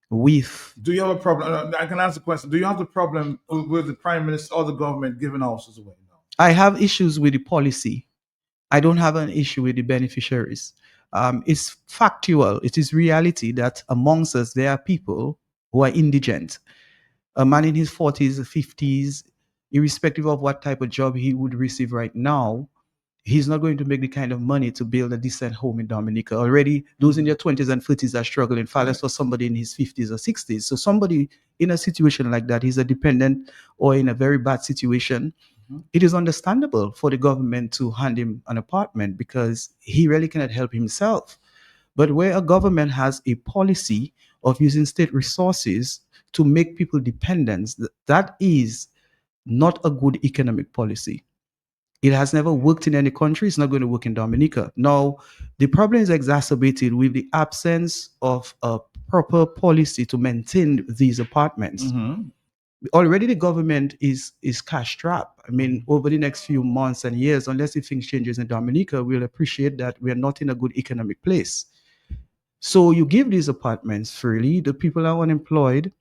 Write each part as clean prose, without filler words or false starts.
with. Do you have a problem? I can ask the question. Do you have the problem with the prime minister or the government giving houses away? No. I have issues with the policy. I don't have an issue with the beneficiaries. It's factual. It is reality that amongst us there are people who are indigent. A man in his 40s, 50s, irrespective of what type of job he would receive right now, he's not going to make the kind of money to build a decent home in Dominica. Already, those in their 20s and 30s are struggling far less for somebody in his 50s or 60s. So somebody in a situation like that, he's a dependent or in a very bad situation, it is understandable for the government to hand him an apartment because he really cannot help himself. But where a government has a policy of using state resources to make people dependent, that is not a good economic policy. It has never worked in any country. It's not going to work in Dominica. Now, the problem is exacerbated with the absence of a proper policy to maintain these apartments. Already the government is cash strapped. I mean, over the next few months and years, unless if things changes in Dominica, we'll appreciate that we are not in a good economic place. So you give these apartments freely, the people are unemployed.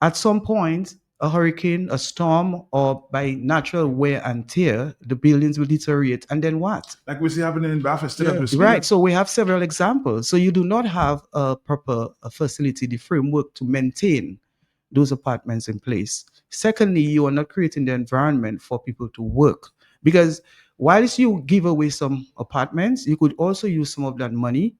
At some point, a hurricane, a storm, or by natural wear and tear, the buildings will deteriorate. And then what? Like we see happening in Belfast still as we speak. Right. So we have several examples. So you do not have a proper facility, the framework to maintain those apartments in place. Secondly, you are not creating the environment for people to work because whilst you give away some apartments, you could also use some of that money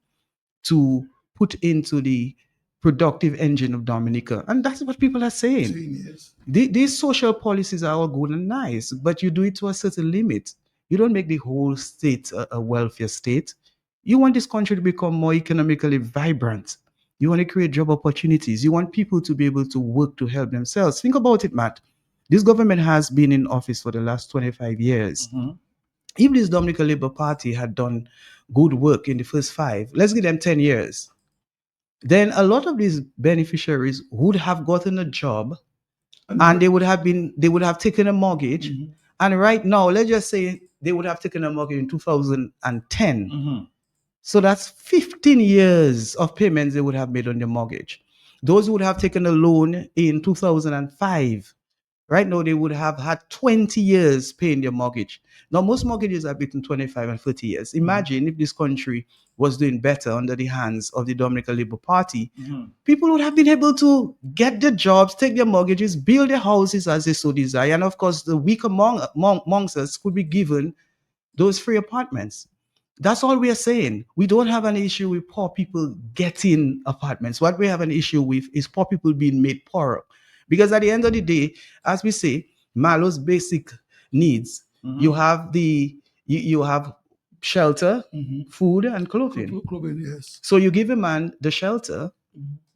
to put into the productive engine of Dominica. And that's what people are saying. Genius. These social policies are all good and nice, but you do it to a certain limit. You don't make the whole state a welfare state. You want this country to become more economically vibrant. You want to create job opportunities. You want people to be able to work to help themselves. Think about it, Matt. This government has been in office for the last 25 years. If this Dominica Labour Party had done good work in the first 5, let's give them 10 years, then a lot of these beneficiaries would have gotten a job and they would have taken a mortgage. And right now, let's just say they would have taken a mortgage in 2010. So that's 15 years of payments they would have made on their mortgage. Those who would have taken a loan in 2005, right now they would have had 20 years paying their mortgage. Now, most mortgages are between 25 and 30 years. Imagine if this country was doing better under the hands of the Dominican Labour Party, people would have been able to get their jobs, take their mortgages, build their houses as they so desire. And of course, the weak amongst us could be given those free apartments. That's all we are saying. We don't have an issue with poor people getting apartments. What we have an issue with is poor people being made poorer. Because at the end of the day, as we say, Malo's basic needs, you have you have shelter, food, and clothing. Clothing, yes. So you give a man the shelter,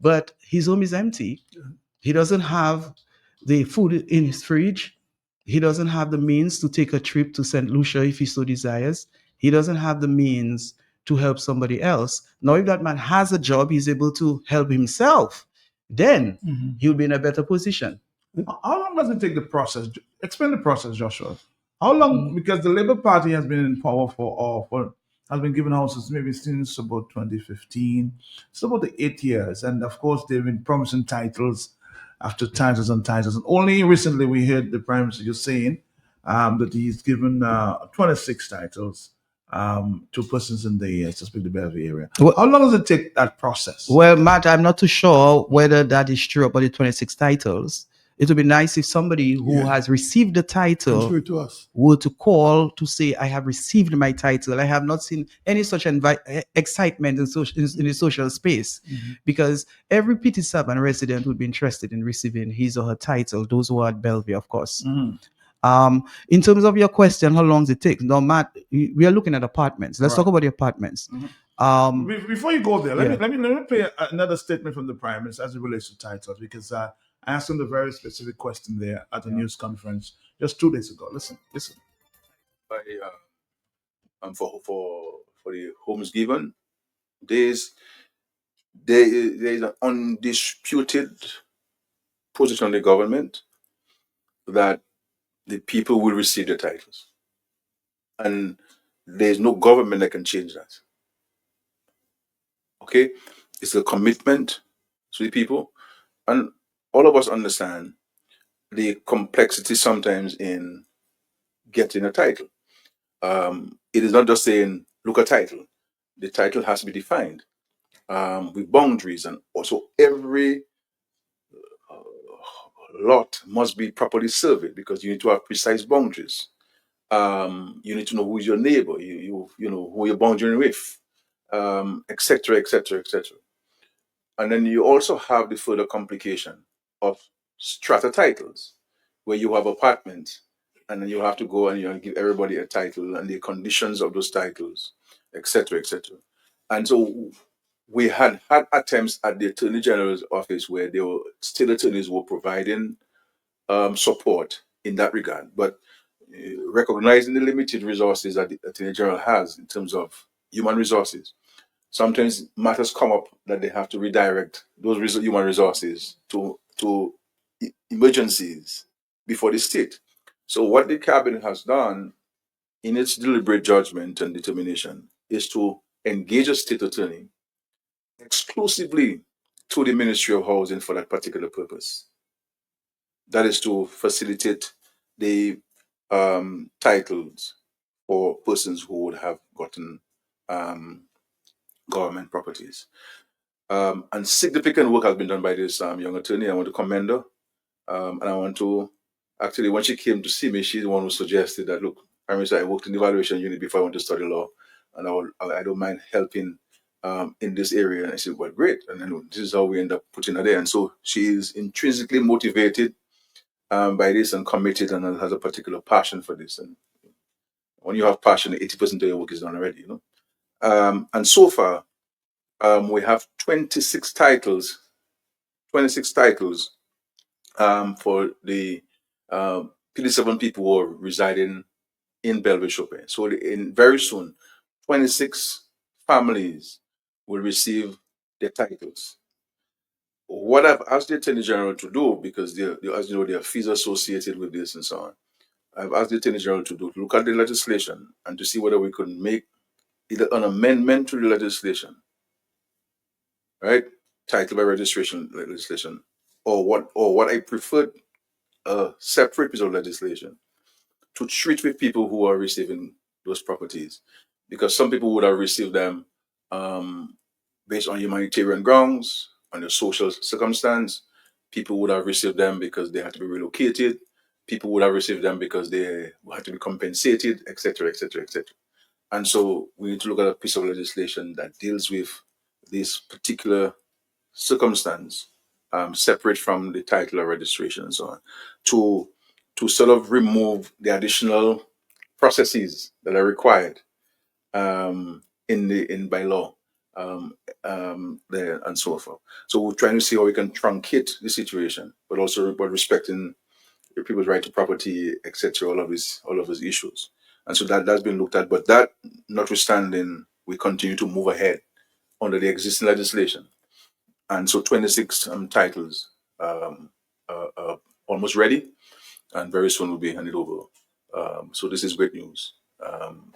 but his home is empty. He doesn't have the food in his fridge. He doesn't have the means to take a trip to St. Lucia if he so desires. He doesn't have the means to help somebody else. Now, if that man has a job, he's able to help himself, then he'll be in a better position. How long does it take the process? Explain the process, Joshua. How long? Because the Labour Party has been in power has been given houses maybe since about 2015. It's about the 8 years, and of course they've been promising titles after titles and titles. And only recently we heard the Prime Minister just saying that he's given 26 titles to persons in the especially the Bellevue area. Well, how long does it take that process? Well, Matt, I'm not too sure whether that is true about the 26 titles. It would be nice if somebody who has received the title Transfer it to us. were to call to say, I have received my title. I have not seen any such excitement in the social space, because every Petty Saban resident would be interested in receiving his or her title, those who are at Bellevue, of course. In terms of your question, how long does it take? No, Matt, we are looking at apartments. Let's talk about the apartments. Before you go there, let me play another statement from the Prime Minister as it relates to titles, because I asked him a very specific question there at a news conference just 2 days ago. Listen. By, for the homes given, there is an undisputed position of the government that the people will receive their titles, and there is no government that can change that. Okay, it's a commitment to the people. And all of us understand the complexity sometimes in getting a title. It is not just saying, look a title. The title has to be defined with boundaries, and also every lot must be properly surveyed because you need to have precise boundaries. You need to know who's your neighbor, you know who you're boundary with, etc., etc., etc. And then you also have the further complication of strata titles, where you have apartments, and then you have to go and give everybody a title and the conditions of those titles, etc., etc. And so we had attempts at the Attorney General's office where they were still attorneys were providing support in that regard, but recognizing the limited resources that the Attorney General has in terms of human resources, sometimes matters come up that they have to redirect those human resources to emergencies before the state. So what the cabinet has done in its deliberate judgment and determination is to engage a state attorney exclusively to the Ministry of Housing for that particular purpose. That is to facilitate the titles for persons who would have gotten um, government properties. And significant work has been done by this young attorney. I want to commend her. And I want to actually, when she came to see me, she's the one who suggested that, look, I mean, I worked in the evaluation unit before I went to study law, and I don't mind helping in this area. And I said, well, great. And then this is how we end up putting her there. And so she is intrinsically motivated by this and committed and has a particular passion for this. And when you have passion, 80% of your work is done already, you know. And so far, we have 26 titles for the PD7 people who are residing in Belville Chopin. So in very soon, 26 families will receive their titles. What I've asked the Attorney General to do, because as you know, there are fees associated with this and so on. I've asked the Attorney General to look at the legislation and to see whether we could make either an amendment to the legislation, right? Title by registration legislation, or what I preferred, a separate piece of legislation to treat with people who are receiving those properties, because some people would have received them um, based on humanitarian grounds, on their social circumstance. People would have received them because they had to be relocated. People would have received them because they had to be compensated, etc., etc., etc. And so we need to look at a piece of legislation that deals with this particular circumstance, separate from the title or registration and so on, to to sort of remove the additional processes that are required in by law, there and so forth. So we're trying to see how we can truncate the situation, but also but respecting people's right to property, etc. All of these issues, and so that's been looked at. But that notwithstanding, we continue to move ahead under the existing legislation, and so 26 titles um, almost ready, and very soon will be handed over. So this is great news.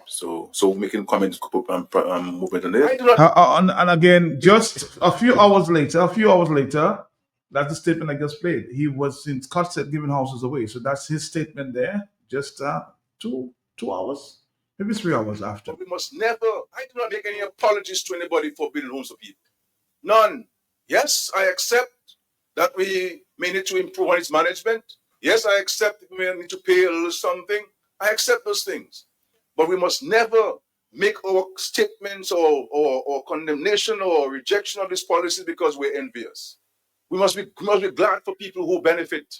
So making comments, movement on this. And again, just a few hours later, that's the statement I just played. He was in Scottsdale giving houses away. So that's his statement there. Just two hours, maybe 3 hours after. But we must never. I do not make any apologies to anybody for building homes for people. None. Yes, I accept that we may need to improve on its management. Yes, I accept that we may need to pay a little something. I accept those things. But we must never make our statements or condemnation or rejection of this policy because we're envious. We must be glad for people who benefit.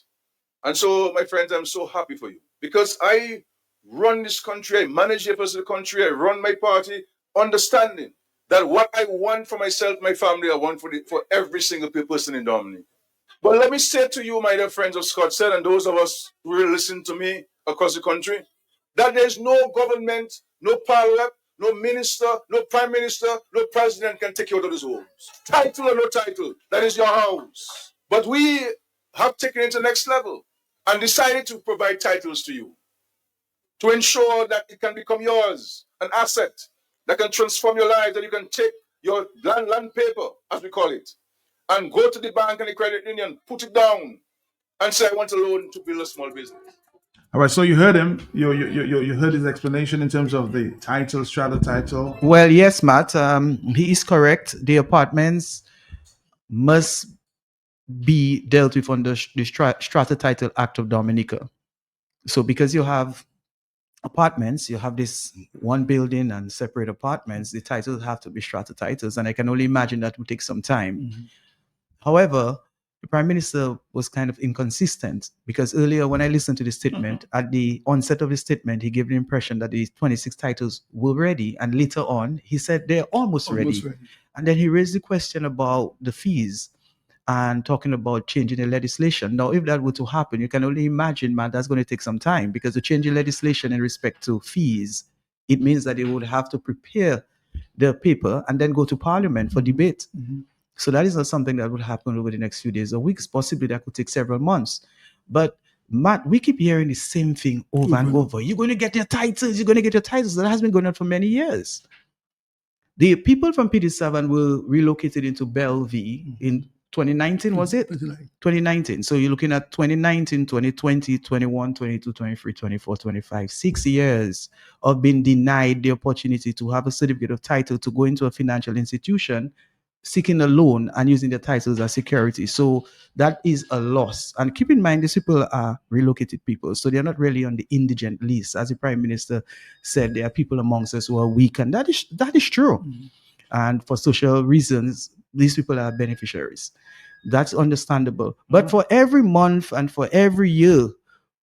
And so, my friends, I'm so happy for you because I run this country, I manage the affairs of the country, I run my party, understanding that what I want for myself, my family, I want for every single person in Dominic. But let me say to you, my dear friends of Scottsdale, and those of us who will listen to me across the country, that there's no government, no parliament, no minister, no prime minister, no president can take you out of these homes. Title or no title, that is your house. But we have taken it to the next level and decided to provide titles to you to ensure that it can become yours, an asset that can transform your life, that you can take your land paper, as we call it, and go to the bank and the credit union, put it down, and say, I want a loan to build a small business. All right, so you heard him. You heard his explanation in terms of the title, strata title. Well, yes, Matt, he is correct. The apartments must be dealt with under the Strata Title Act of Dominica. So because you have apartments, you have this one building and separate apartments, the titles have to be strata titles. And I can only imagine that would take some time. However, the Prime Minister was kind of inconsistent because earlier when I listened to the statement, at the onset of the statement, he gave the impression that the 26 titles were ready. And later on, he said they're almost ready. And then he raised the question about the fees and talking about changing the legislation. Now, if that were to happen, you can only imagine, man, that's going to take some time because to change the legislation in respect to fees, it means that they would have to prepare the paper and then go to Parliament for debate. So that is not something that would happen over the next few days or weeks. Possibly that could take several months. But Matt, we keep hearing the same thing over and over. You're going to get your titles. You're going to get your titles. That has been going on for many years. The people from PD7 were relocated into Bellevue in 2019, was it? 2019. So you're looking at 2019, 2020, 21, 22, 23, 24, 25, 6 years of being denied the opportunity to have a certificate of title to go into a financial institution, seeking a loan and using their titles as security. So that is a loss. And keep in mind, these people are relocated people. So they're not really on the indigent list. As the Prime Minister said, there are people amongst us who are weak. And that is true. And for social reasons, these people are beneficiaries. That's understandable. But for every month and for every year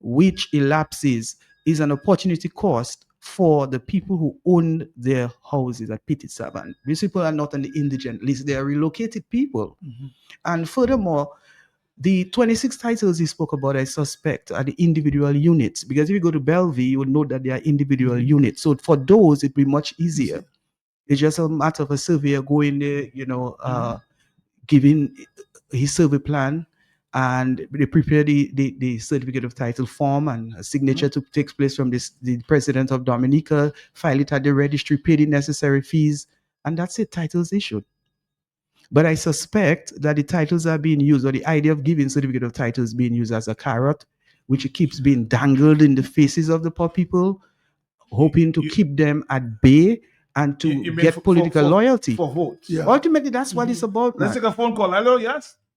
which elapses is an opportunity cost for the people who own their houses at PT7. These people are not on the indigent list. They are relocated people. And furthermore, the 26 titles he spoke about, I suspect, are the individual units. Because if you go to Bellevue, you would know that they are individual units. So for those, it'd be much easier. It's just a matter of a surveyor going there, giving his survey plan, and they prepare the certificate of title form, and a signature to takes place from the president of Dominica, file it at the registry, pay the necessary fees, and that's it, titles issued. But I suspect that the titles are being used, or the idea of giving certificate of titles is being used as a carrot, which keeps being dangled in the faces of the poor people, hoping to keep them at bay and to You mean get political loyalty. for votes? Ultimately, that's what it's about. Let's Man. take a phone call. Hello, yes.